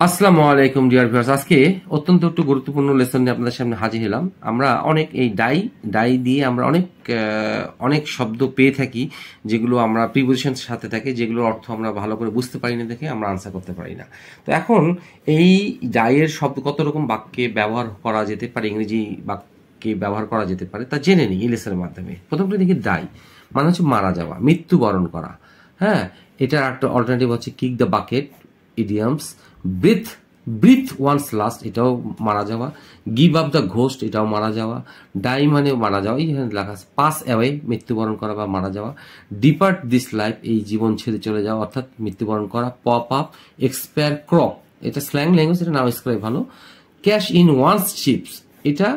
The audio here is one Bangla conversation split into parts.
আসসালামু আলাইকুম ডিয়ার ভিউয়ার্স। আজকে অত্যন্ত একটু গুরুত্বপূর্ণ লেসন নিয়ে আপনাদের সামনে হাজির হলাম। আমরা অনেক এই ডাই দিয়ে আমরা অনেক শব্দ পেয়ে থাকি, যেগুলো আমরা প্রিপোজিশনের সাথে থাকে, যেগুলোর অর্থ আমরা ভালো করে বুঝতে পারি না, দেখে আমরা আনসার করতে পারি না। তো এখন এই ডাইয়ের শব্দ কত রকম বাক্যে ব্যবহার করা যেতে পারে, ইংরেজি বাক্যে ব্যবহার করা যেতে পারে, তা জেনে নিই এই লেসনের মাধ্যমে। প্রথমটা দেখি ডাই মানে হচ্ছে মারা যাওয়া, মৃত্যুবরণ করা। হ্যাঁ, এটার একটা অল্টারনেটিভ হচ্ছে kick the bucket, idioms. Breathe one's last, এটাও মারা যাওয়া। গিভ আপ দ্য ঘোস্ট, এটাও মারা যাওয়া। ডাই মানে মারা যাওয়া, এইখানে লেখা আছে। পাস অ্যাওয়ে, মৃত্যুবরণ করা বা মারা যাওয়া। ডিপার্ট দিস লাইফ, এই জীবন ছেড়ে চলে যাওয়া অর্থাৎ মৃত্যুবরণ করা। পপ আপ, এক্সপায়ার, ক্রপ, এটা স্ল্যাং ল্যাঙ্গুয়েজ, এটা নাও এক্সপায়ার ভালো। ক্যাশ ইন ওয়ান্স চিপস, এটা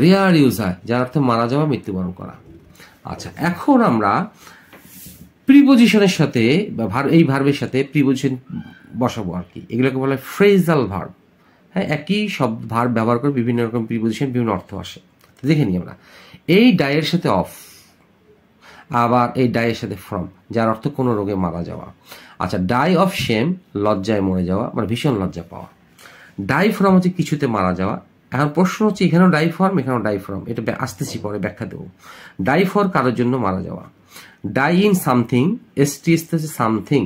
রেয়ার ইউজ হয়, যার অর্থে মারা যাওয়া, মৃত্যুবরণ করা। আচ্ছা, এখন আমরা প্রিপোজিশনের সাথে এই ভার্বের সাথে প্রিপোজিশন বসাবো আর কি। এগুলোকে বলা হয় ফ্রেজাল ভার্ব। হ্যাঁ, একই শব্দ ভার্ব ব্যবহার করে বিভিন্ন রকম প্রিপোজিশন বিভিন্ন অর্থ আসে। দেখে নিই আমরা। এই ডাইয়ের সাথে অফ, আবার এই ডাইয়ের সাথে ফ্রম, যার অর্থ কোনো রোগে মারা যাওয়া। আচ্ছা, ডাই অফ শেম, লজ্জায় মরে যাওয়া, মানে ভীষণ লজ্জা পাওয়া। ডাই ফ্রম হচ্ছে কিছুতে মারা যাওয়া। এখন প্রশ্ন হচ্ছে এখানেও ডাই ফর্ম, এখানেও ডাই ফ্রম, এটা আসতেছি পরে ব্যাখ্যা দেবো। ডাই ফর কারোর জন্য মারা যাওয়া। ডাই ইন সামথিং, এসটিএস হচ্ছে সামথিং,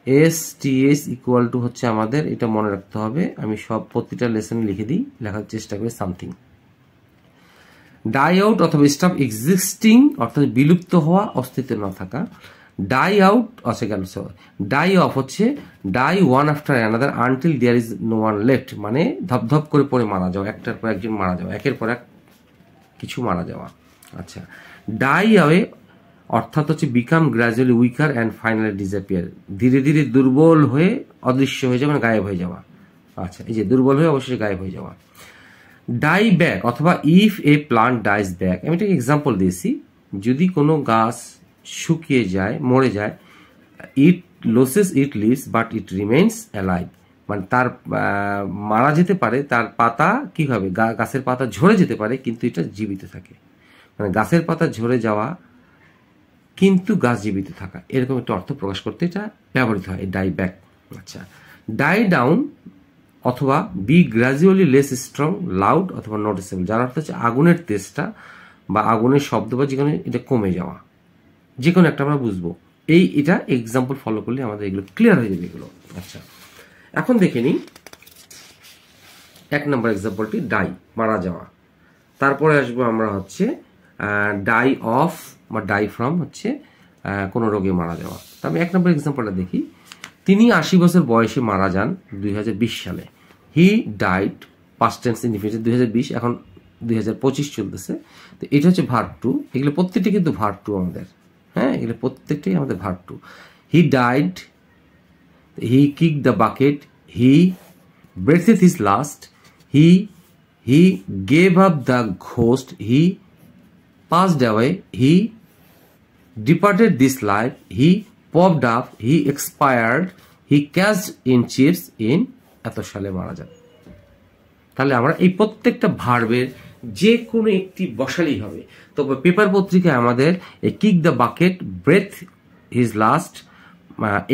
এসটিএস ইকুয়াল টু হচ্ছে আমাদের, এটা মনে রাখতে হবে। আমি সব প্রতিটা লেসন লিখে দিই, লেখার চেষ্টা করি। সামথিং। ডাই আউট অথবা স্টপ এক্সিস্টিং অর্থাৎ বিলুপ্ত হওয়া, অস্তিত্ব না থাকা। ডাই আউট আছে কেন, ডাই অফ হচ্ছে die one after another until there is no one left, মানে ধপধপ করে পড়ে মারা যাওয়া, একটার পর একজন মারা যাওয়া, একের পর এক কিছু মারা যাওয়া। আচ্ছা, ডাই অ্যাওয়ে অর্থাৎ হচ্ছে become gradually weaker and finally disappear, ধীরে ধীরে দুর্বল হয়ে অদৃশ্য হয়ে যাওয়া, মানে গায়েব হয়ে যাওয়া। আচ্ছা, এই যে দুর্বল হয়ে অবশ্যই গায়েব হয়ে যাওয়া। ডাই ব্যাক অথবা if A plant dies back, আমি একটা এক্সাম্পল দিয়েছি। যদি কোনো গাছ শুকিয়ে যায়, মরে যায়, it loses its leaves but it remains alive, মানে তার মারা যেতে পারে, তার পাতা কি হবে, গাছের পাতা ঝরে যেতে পারে, কিন্তু এটা জীবিত থাকে। মানে গাছের পাতা ঝরে যাওয়া কিন্তু গাছ জীবিত থাকা, এরকম একটা অর্থ প্রকাশ করতে এটা ব্যবহৃত হয়, ডাই ব্যাক। আচ্ছা, ডাই ডাউন অথবা be gradually less strong, loud অথবা নোটিসেবল, যার অর্থ হচ্ছে আগুনের তেজটা বা আগুনের শব্দ বা যেখানে এটা কমে যাওয়া, যে কোনো একটা আমরা বুঝবো। এটা এক্সাম্পল ফলো করলে আমাদের এগুলো ক্লিয়ার হয়ে যাবে এগুলো। আচ্ছা, এখন দেখে নিই 1 নম্বর এক্সাম্পলটি, ডাই মারা যাওয়া। তারপরে আসবো আমরা হচ্ছে ডাই অফ বা ডাই ফ্রম হচ্ছে কোনো রোগে মারা যাওয়া। তো আমি 1 নম্বর এক্সাম্পলটা দেখি। তিনি 80 বছর বয়সে মারা যান 2020 সালে। হি ডাইড, পাস্ট টেন্স ইনডিফিনিট, 2020, এখন 2025 চলতেছে। তো এটা হচ্ছে ভার্ব টু। এগুলো প্রত্যেকটি কিন্তু ভার্ব টু আমাদের। হ্যাঁ, এগুলো প্রত্যেকটাই আমাদের verb two. He died, he kick the bucket, he breatheth his last, he gave up the ghost, he passed away, he departed this life, he popped up, he expired, he cashed in chips in এত সালে মারা যান। তাহলে আমরা এই প্রত্যেকটা ভার্বের যে কোনো একটি বসালেই হবে। তবে পেপার পত্রিকায় আমাদের এই kick the bucket, breath his last,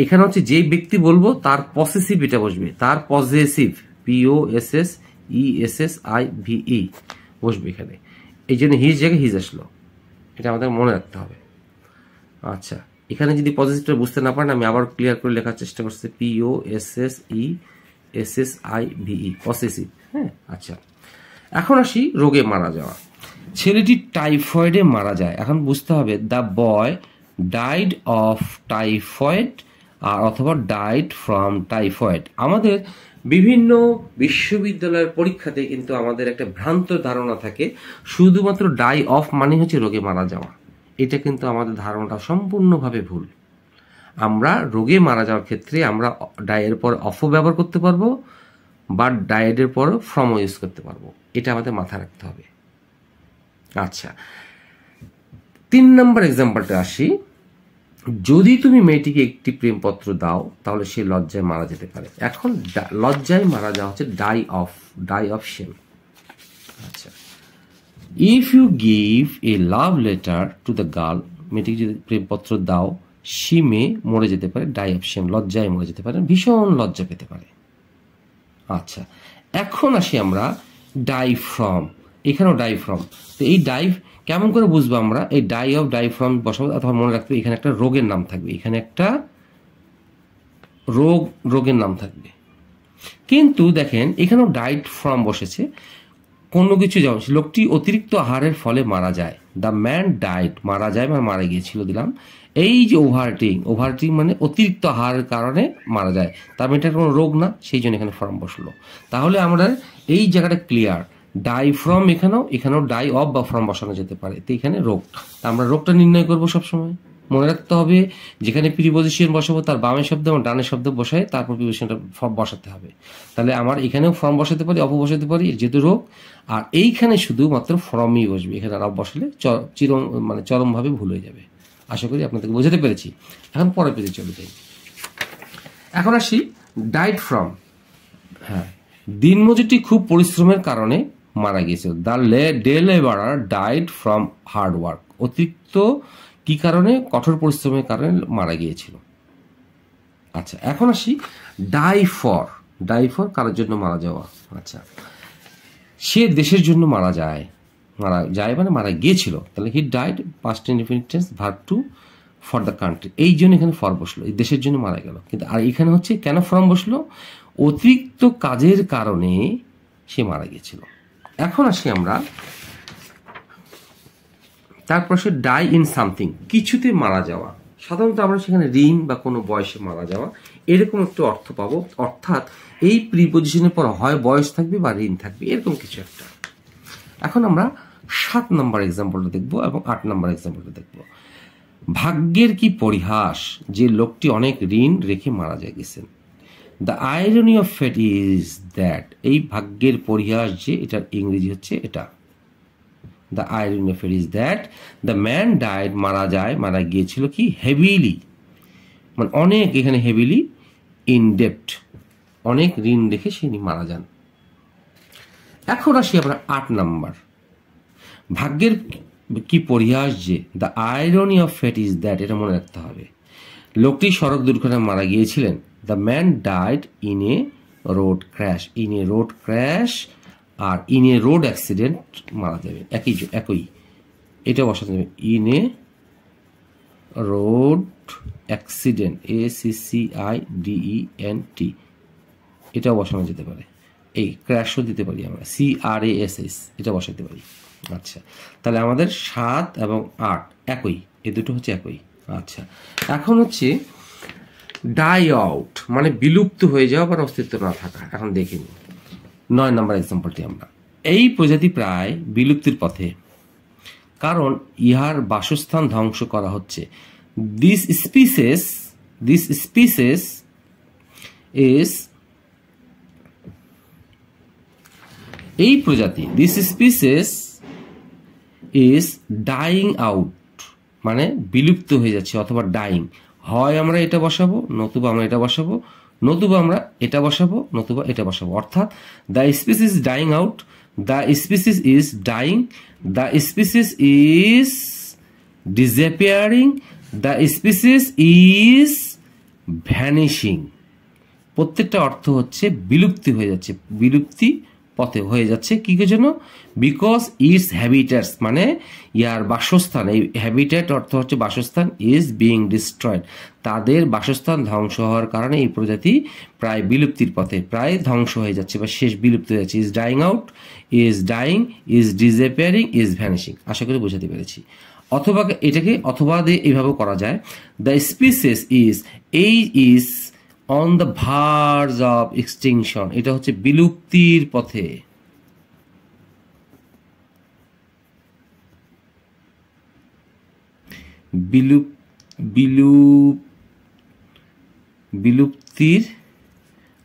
এখানে হচ্ছে যে ব্যক্তি বলবো তার পসেসিভ এটা বসবে, তার পজেসিভ, POSSESSIVE বসবে এখানে। এই জন্য হিজ জায়গায় হিজ আসলো, এটা আমাদের মনে রাখতে হবে। আচ্ছা, এখানে যদি পজিটিভটা বুঝতে না পারেন, আমি আবার ক্লিয়ার করে লেখার চেষ্টা করছি, POSSESSIVE, পসেসিভ। হ্যাঁ, আচ্ছা, এখন আসি রোগে মারা যাওয়া। ছেলেটি টাইফয়েডে মারা যায়। এখন বুঝতে হবে the boy died of typhoid আর অথবা ডাইড ফ্রম টাইফয়েড। আমাদের বিভিন্ন বিশ্ববিদ্যালয়ের পরীক্ষাতে কিন্তু আমাদের একটা ভ্রান্ত ধারণা থাকে, শুধুমাত্র ডাই অফ মানে হচ্ছে রোগে মারা যাওয়া। এটা কিন্তু আমাদের ধারণাটা সম্পূর্ণভাবে ভুল। আমরা রোগে মারা যাওয়ার ক্ষেত্রে আমরা ডাইয়ের পর অফও ব্যবহার করতে পারবো বা ডায়েটের পর ফ্রমও ইউজ করতে পারবো, এটা আমাদের মাথায় রাখতে হবে। আচ্ছা, 3 নম্বর এক্সাম্পলটা আসি। যদি তুমি মেয়েটিকে একটি প্রেমপত্র দাও তাহলে সে লজ্জায় মারা যেতে পারে। এখন লজ্জায় মারা যাওয়া হচ্ছে ডাই অফ শেম। আচ্ছা, if you give a love letter to the girl, মেয়েটিকে যদি প্রেমপত্র দাও, সে মে মরে যেতে পারে, ডাই অফ শেম, লজ্জায় মরে যেতে পারে, ভীষণ লজ্জা পেতে পারে। আচ্ছা, এখন আসি আমরা ডাইফ্রম। এখানেও ডাইফ্রম। তো এই কেমন করে বুঝবো আমরা? এই ডাইফ্রম বসাবো, অথবা মনে রাখবে এখানে একটা রোগের নাম থাকবে, এখানে একটা রোগের নাম থাকবে। কিন্তু দেখেন এখানেও ডাইড ফ্রম বসেছে। কোনো কিছু, যেমন লোকটি অতিরিক্ত আহারের ফলে মারা যায়, দ্য ম্যান ডাইড, মারা যায় মানে মারা গিয়েছিল দিলাম। এই যে ওভারটিং মানে অতিরিক্ত আহারের কারণে মারা যায়, তার মানে এটা কোনো রোগ না, সেই জন্য এখানে ফ্রম বসলো। তাহলে আমরা এই জায়গাটা ক্লিয়ার, ডাই ফ্রম এখানেও ডাই অফ বা ফ্রম বসানো যেতে পারে। তো এখানে রোগ, আমরা রোগটা নির্ণয় করবো সবসময়। মনে রাখতে হবে যেখানে প্রিপজিশন বসাবো তার বামের শব্দ এবং ডানের শব্দ বসায় তারপর প্রিপজিশনটা ফর্ম বসাতে হবে। তাহলে আমার এখানেও ফর্ম বসাতে পারি, অফ বসাতে পারি, যেহেতু রোগ। আর এইখানে শুধুমাত্র ফর্মই বসবে, এখানে আর অফ বসালে চরমভাবে ভুল হয়ে যাবে। আশা করি আপনাদেরকে বোঝাতে পেরেছি। এখন পরের পেজে চলে যাই। এখন আসি ডাইড ফ্রম। হ্যাঁ, দিনমজুরটি খুব পরিশ্রমের কারণে মারা গিয়েছিল। The day labourer died from hard work. অতিরিক্ত কি কারণে? কঠোর পরিশ্রমের কারণে মারা গিয়েছিল। আচ্ছা, এখন আসি ডাই ফর কারোর জন্য মারা যাওয়া। আচ্ছা, সে দেশের জন্য মারা যায় মানে মারা গিয়েছিল। তাহলে he died past indefinite tense verb two for the country, এই জন্য এখানে ফর বসলো, এই দেশের জন্য মারা গেল। কিন্তু আর এখানে হচ্ছে কেন ফ্রম বসলো? অতিরিক্ত কাজের কারণে সে মারা গিয়েছিল। এখন আসি আমরা, তারপর সে ডাই ইন সামথিং, কিছুতে মারা যাওয়া। সাধারণত আমরা সেখানে ঋণ বা কোনো বয়সে মারা যাওয়া এরকম একটু অর্থ পাবো, অর্থাৎ এই প্রিপজিশনের পর হয় বয়স থাকবে বা ঋণ থাকবে, এরকম কিছু একটা। এখন আমরা 7 নম্বর এক্সাম্পলটা দেখবো এবং 8 নম্বর এক্সাম্পলটা দেখবো। ভাগ্যের কি পরিহাস যে লোকটি অনেক ঋণ রেখে মারা গেছেন। The irony of fate is that, এই ভাগ্যের পরিহাস যে, এটার ইংরেজি হচ্ছে এটা। The irony of fate is that the man died, মারা গিয়েছিল কি? হেভিলি, মানে অনেক, এখানে হেভিলি ইন ডেপ্ট, অনেক ঋণ রেখে সে মারা যান। এখন আসি আমরা 8 নাম্বার। ভাগ্যের কি পরিহাস যে, the irony of fate is that, এটা মনে রাখতে হবে। লোকটি সড়ক দুর্ঘটনায় মারা গিয়েছিলেন। The man died in a road crash, আর ইন এ রোড অ্যাক্সিডেন্ট মারা যাবে, একই এটা বসাতে যাবে। In a road accident, ACCIDENT, এটাও বসানো যেতে পারে। এই ক্র্যাশও দিতে পারি আমরা, CRASS, এটা বসাতে পারি। আচ্ছা, তাহলে আমাদের 7 এবং 8 একই, এই দুটো হচ্ছে একই। আচ্ছা, এখন হচ্ছে ডাই আউট, মানে বিলুপ্ত হয়ে যাওয়া বা অস্তিত্ব না থাকা। এখন দেখে নিই 9 নম্বর এক্সাম্পলটি আমরা। এই প্রজাতি প্রায় বিলুপ্তির পথে, কারণ ইহার বাসস্থান ধ্বংস করা হচ্ছে। দিস স্পিসিস ইজ, এই প্রজাতি, this species is dying out, মানে বিলুপ্ত হয়ে যাচ্ছে অথবা ডাইং। হয় আমরা এটা বসাবো, নতুবা আমরা এটা বসাবো, নতুবা আমরা এটা বসাবো, নতুবা এটা বসাবো। অর্থাৎ the species dying out, the species is dying, the species is disappearing, the species is vanishing. প্রত্যেকটা অর্থ হচ্ছে বিলুপ্তি হয়ে যাচ্ছে, বিলুপ্তি পথে হয়ে যাচ্ছে। কি জন্য? বিকজ ইটস হ্যাবিটেটস, মানে ইয়ার বাসস্থান, এই হ্যাবিটেট অর্থ হচ্ছে বাসস্থান, ইজ বিং ডিস্ট্রয়েড, তাদের বাসস্থান ধ্বংস হওয়ার কারণে এই প্রজাতি প্রায় বিলুপ্তির পথে, প্রায় ধ্বংস হয়ে যাচ্ছে বা শেষ, বিলুপ্ত হয়ে যাচ্ছে। Is dying out, is dying, is disappearing, is vanishing. আশা করি বোঝাতে পেরেছি। অথবা এটাকে অথবা দিয়ে এইভাবে করা যায়, দ্য স্পিসিস ইজ, এই is on the verge of extinction, এটা হচ্ছে বিলুপ্তির পথে। বিলুপ্তির,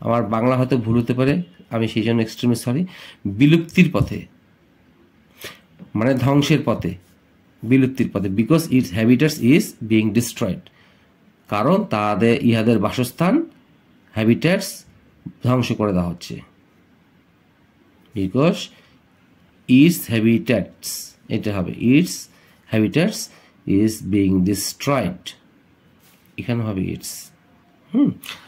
আমার বাংলা হয়তো ভুল হতে পারে, আমি সেই জন্য এক্সট্রিমলি সরি। বিলুপ্তির পথে মানে ধ্বংসের পথে, বিলুপ্তির পথে। Because it's habitats is being destroyed, কারণ ইহাদের বাসস্থান, হ্যাবিটেটস, ধ্বংস করে দেওয়া হচ্ছে। বিকজ ইটস হ্যাবিটেটস, এটা হবে it's habitats is being destroyed, এখানে হবে ইটস।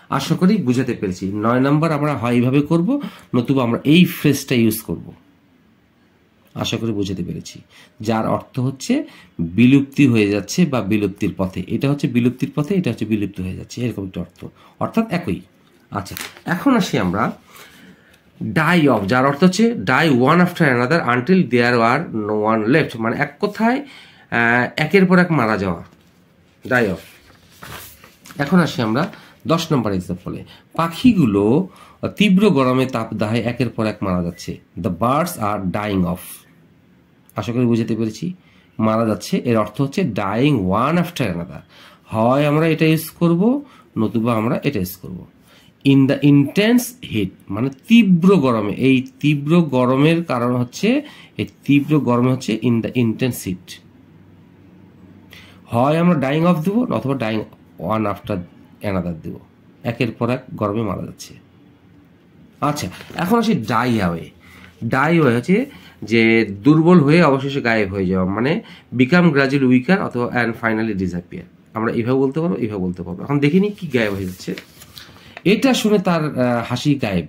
আশা করি বুঝাতে পেরেছি। 9 নম্বর আমরা হয় এইভাবে করব, নতুবা আমরা এই ফ্রেজটা ইউজ করব। আশা করি বুঝাতে পেরেছি, যার অর্থ হচ্ছে বিলুপ্তি হয়ে যাচ্ছে বা বিলুপ্তির পথে। এটা হচ্ছে বিলুপ্তির পথে, এটা হচ্ছে বিলুপ্ত হয়ে যাচ্ছে, এরকম একটা অর্থ, অর্থাৎ একই। আচ্ছা, এখন আসি আমরা ডাই অফ, যার অর্থ হচ্ছে die one after another until there are no one left, মানে এক কথায় একের পর এক মারা যাওয়া, ডাই অফ। এখন আসি আমরা 10 নম্বর এক্সাম্পলে। পাখিগুলো তীব্র গরমে তাপদাহে একের পর এক মারা যাচ্ছে। The birds are dying off. আশা করি বুঝাতে পেরেছি, মারা যাচ্ছে এর অর্থ হচ্ছে ডাইং ওয়ান আফটার অ্যানাদার। হয় আমরা এটা ইউজ করব, নতুবা আমরা এটা ইউজ করব। ইন দ্য ইন্টেন্স হিট, মানে তীব্র গরমে, এই তীব্র গরমের কারণ হচ্ছে, এই তীব্র গরমে হচ্ছে ইন দ্য ইন্টেন্স হিট। হয় আমরা ডাইং অফ দেবো, অথবা ডাইং ওয়ান আফটার অ্যানাদার দেব, একের পর এক গরমে মারা যাচ্ছে। আচ্ছা, এখন আসি ডাই অ্যাওয়ে। ডাই অ্যাওয়ে হচ্ছে যে দুর্বল হয়ে অবশেষে গায়েব হয়ে যাওয়া, মানে বিকাম গ্রাজুয়ালি উইকার অথবা অ্যান্ড ফাইনালি ডিসঅ্যাপিয়ার। আমরা এইভাবে বলতে পারবো, এইভাবে বলতে পারবো। এখন দেখিনি কি গায়েব হয়ে যাচ্ছে। এটা শুনে তার হাসি গায়েব।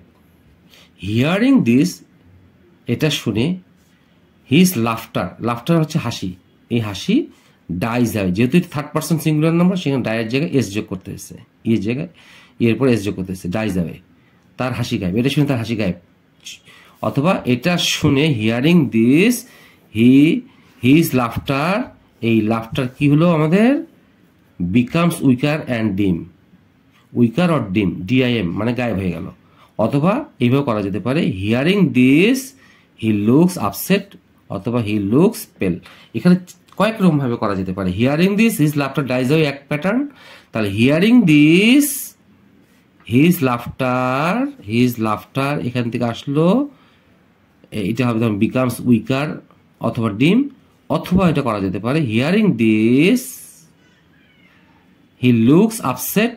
হিয়ারিং দিস, এটা শুনে হিজ লাফটার, লাফটার হচ্ছে হাসি, এই হাসি ডাইজ অ্যাওয়ে। যেহেতু থার্ড পার্সন সিঙ্গুলার নাম্বার, সেখানে ডায়ের জায়গায় এস যোগ করতে হচ্ছে, ইয়ের জায়গায় এরপর এস যোগ করতে হচ্ছে, ডাইজ অ্যাওয়ে, তার হাসি গায়েব। এটা শুনে তার হাসি গায়েব। অথবা এটা শুনে হিয়ারিং দিস হিজ লাফটার, এই লাফটার কি হলো আমাদের বিকামস উইকার অ্যান্ড ডিম, উইকার অর ডিম, ডিআইএম, মানে গায়েব হয়ে গেল। অথবা এইভাবে করা যেতে পারে, hearing this he looks upset অথবা হি লুকস পেল। এখানে কয়েক রকম ভাবে করা যেতে পারে। Hearing this his laughter dies away এক প্যাটার্ন, তাহলে হিয়ারিং দিস হিজ লাফটার এখান থেকে আসলো, এটা হবে ধরুন বিকামস উইকার অথবা ডিম। অথবা এটা করা যেতে পারে, hearing this he looks upset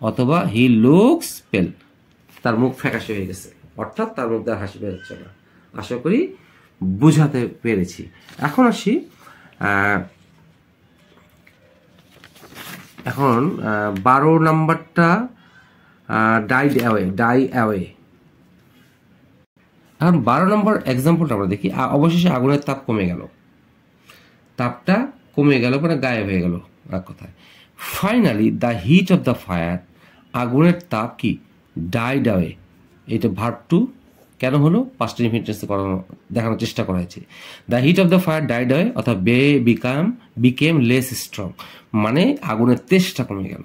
অথবা হি লুকস পেল, তার মুখ ফ্যাকাশে হয়ে গেছে, অর্থাৎ তার মুখ দ্বারা হাসি বেরোচ্ছে না। আশা করি বুঝাতে পেরেছি। এখন আসি এখন 12 নাম্বারটা, ডাইড অ্যাওয়ে, ডাই অ্যাওয়ে। এখন 12 নম্বর এক্সাম্পলটা আমরা দেখি। অবশেষে আগুনের তাপ কমে গেল, তাপটা কমে গেল মানে গায়েব হয়ে গেল এক কথায়। Finally the heat of the fire, আগুনের তাপ কি ডাইড অ্যাওয়ে। এটা ভার্ব টু কেন হলো, পাস্ট ইনফিনিটিভ করানো দেখানোর চেষ্টা করা হয়েছে। The heat of the fire died away অথবা বিকেম লেস স্ট্রং, মানে আগুনের তেজটা কমে গেল।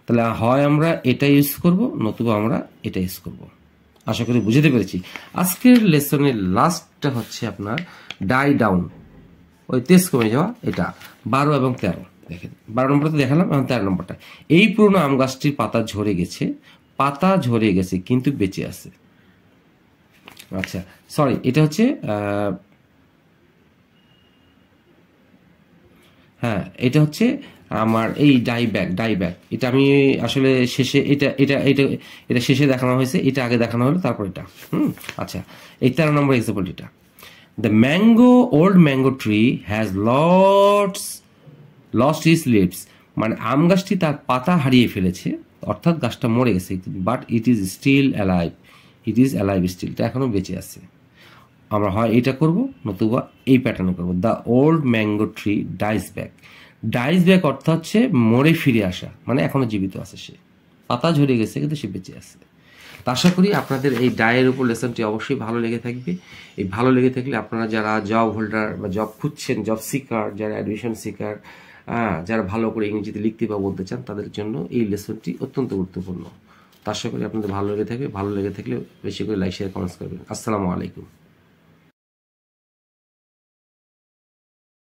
তাহলে হয় আমরা এটা ইউজ করব, নতুবা আমরা এটা ইউজ করব। আশা করি বুঝতে পেরেছি। আজকের লেসনের লাস্টটা হচ্ছে আপনার ডাই ডাউন, ওই তেজ কমে যাওয়া। এটা 12 এবং 13 দেখেন। 12 নম্বরটা দেখালাম, এখন 13 নম্বরটা। এই পুরনো আম গাছটির পাতা ঝরে গেছে, পাতা ঝরে গেছে কিন্তু বেঁচে আছে। আচ্ছা সরি, এটা হচ্ছে হ্যাঁ, এটা হচ্ছে আমার এই ডাই ব্যাক, এটা আমি আসলে শেষে এটা এটা এটা এটা শেষে দেখানো হয়েছে, এটা আগে দেখানো হলো, তারপর এটা। আচ্ছা, এই 13 নম্বর এক্সাম্পল এটা। The old mango tree has lost his leaves, মানে আম গাছটি তার পাতা হারিয়ে ফেলেছে, অর্থাৎ গাছটা মরে গেছে। But it is still alive, still, এটা এখনো বেঁচে আছে। আমরা হয় এটা করব, নতুবা এই প্যাটার্নে করব। The old mango tree dies back অর্থ হচ্ছে মরে ফিরে আসা, মানে এখনো জীবিত আছে সে, পাতা ঝরে গেছে কিন্তু সে বেঁচে আছে। আশা করি আপনাদের এই ডায়ের উপর লেসনটি অবশ্যই ভালো লেগে থাকবে। এই ভালো লেগে থাকলে আপনারা যারা জব হোল্ডার বা জব খুঁজছেন, জব সিকার, যারা অ্যাডমিশন সিকার, যারা ভালো করে ইংরেজিতে লিখতে বা বলতে চান, তাদের জন্য এই লেসনটি অত্যন্ত গুরুত্বপূর্ণ। আশা করি আপনাদের ভালো লেগে থাকবে। ভালো লেগে থাকলে বেশি করে লাইক, শেয়ার, কমেন্টস করবেন। আসসালামু আলাইকুম।